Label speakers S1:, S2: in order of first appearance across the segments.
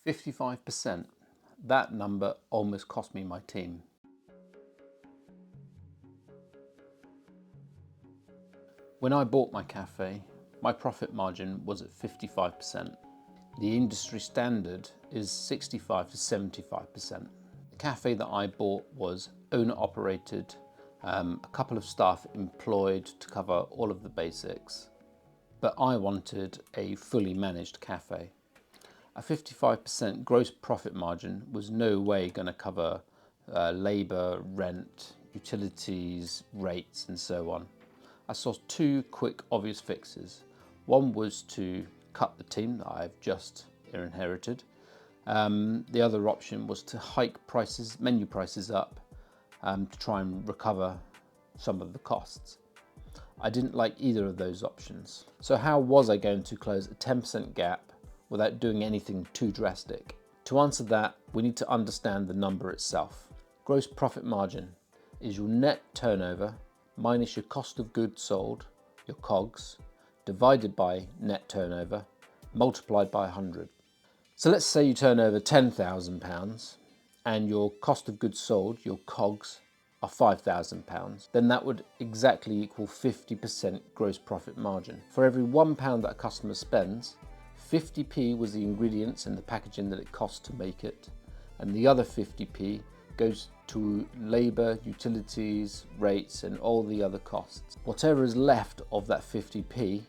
S1: 55%. That number almost cost me my team. When I bought my cafe, my profit margin was at 55%. The industry standard is 65 to 75%. The cafe that I bought was owner operated, a couple of staff employed to cover all of the basics, but I wanted a fully managed cafe. A 55% gross profit margin was no way going to cover labour, rent, utilities, rates and so on. I saw two quick obvious fixes. One was to cut the team that I've just inherited. The other option was to hike prices, menu prices up to try and recover some of the costs. I didn't like either of those options. So how was I going to close a 10% gap without doing anything too drastic? To answer that, we need to understand the number itself. Gross profit margin is your net turnover minus your cost of goods sold, your COGS, divided by net turnover, multiplied by 100. So let's say you turn over £10,000 and your cost of goods sold, your COGS, are £5,000, then that would exactly equal 50% gross profit margin. For every £1 that a customer spends, 50p was the ingredients and the packaging that it costs to make it, and the other 50p goes to labour, utilities, rates and all the other costs. Whatever is left of that 50p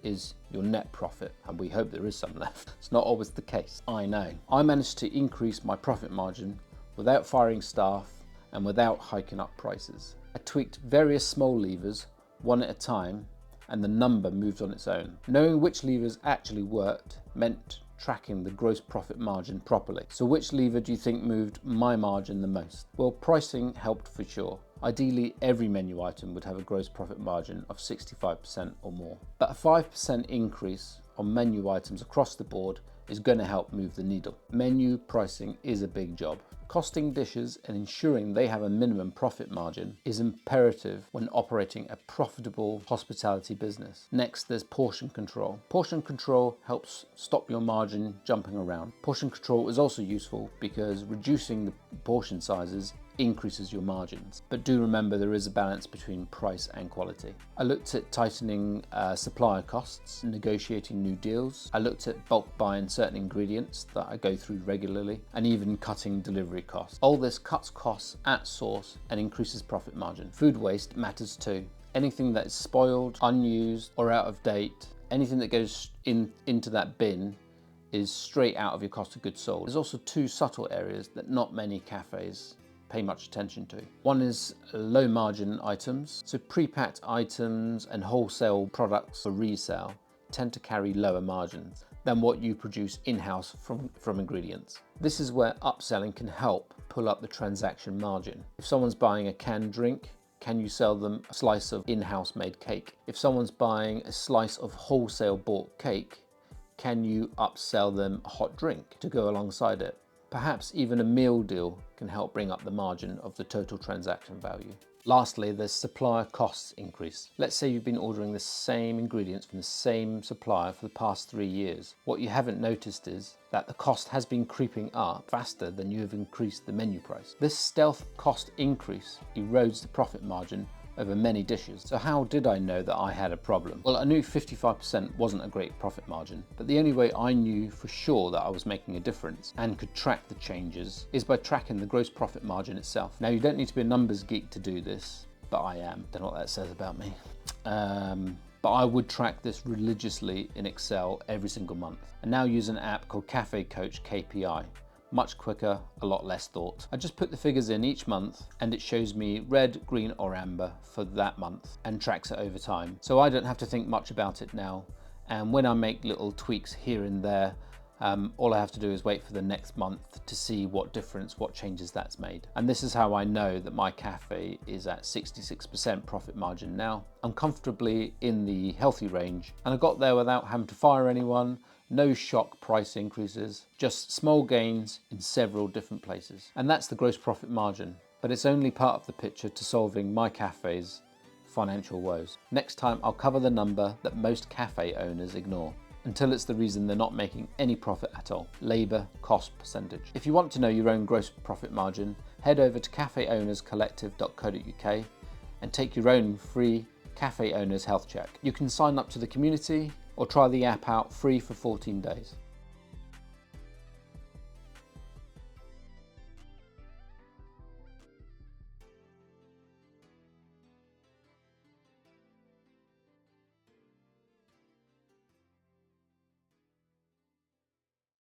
S1: is your net profit, and we hope there is some left. It's not always the case, I know. I managed to increase my profit margin without firing staff and without hiking up prices. I tweaked various small levers one at a time and the number moved on its own. Knowing which levers actually worked meant tracking the gross profit margin properly. So which lever do you think moved my margin the most? Well, pricing helped for sure. Ideally, every menu item would have a gross profit margin of 65% or more. But a 5% increase on menu items across the board is going to help move the needle. Menu pricing is a big job. Costing dishes and ensuring they have a minimum profit margin is imperative when operating a profitable hospitality business. Next, there's portion control. Portion control helps stop your margin jumping around. Portion control is also useful because reducing the portion sizes increases your margins. But do remember there is a balance between price and quality. I looked at tightening supplier costs, negotiating new deals. I looked at bulk buying certain ingredients that I go through regularly, and even cutting delivery costs. All this cuts costs at source and increases profit margin. Food waste matters too. Anything that is spoiled, unused or out of date, anything that goes into that bin is straight out of your cost of goods sold. There's also two subtle areas that not many cafes pay much attention to. One is low margin items. So pre-packed items and wholesale products for resale tend to carry lower margins than what you produce in-house from ingredients. This is where upselling can help pull up the transaction margin. If someone's buying a canned drink, can you sell them a slice of in-house made cake? If someone's buying a slice of wholesale bought cake, can you upsell them a hot drink to go alongside it? Perhaps even a meal deal can help bring up the margin of the total transaction value. Lastly, there's supplier costs increase. Let's say you've been ordering the same ingredients from the same supplier for the past 3 years. What you haven't noticed is that the cost has been creeping up faster than you have increased the menu price. This stealth cost increase erodes the profit margin over many dishes. So how did I know that I had a problem? Well, I knew 55% wasn't a great profit margin, but the only way I knew for sure that I was making a difference and could track the changes is by tracking the gross profit margin itself. Now, you don't need to be a numbers geek to do this, but I am. Don't know what that says about me. But I would track this religiously in Excel every single month. I now use an app called Café Coach KPI. Much quicker, a lot less thought. I just put the figures in each month and it shows me red, green or amber for that month and tracks it over time. So I don't have to think much about it now. And when I make little tweaks here and there, all I have to do is wait for the next month to see what difference, what changes that's made. And this is how I know that my cafe is at 66% profit margin now. I'm comfortably in the healthy range and I got there without having to fire anyone. No shock price increases, just small gains in several different places. And that's the gross profit margin, but it's only part of the picture to solving my cafe's financial woes. Next time I'll cover the number that most cafe owners ignore. until it's the reason they're not making any profit at all. Labour cost percentage. If you want to know your own gross profit margin, head over to cafeownerscollective.co.uk and take your own free Cafe Owners Health Check. You can sign up to the community or try the app out free for 14 days.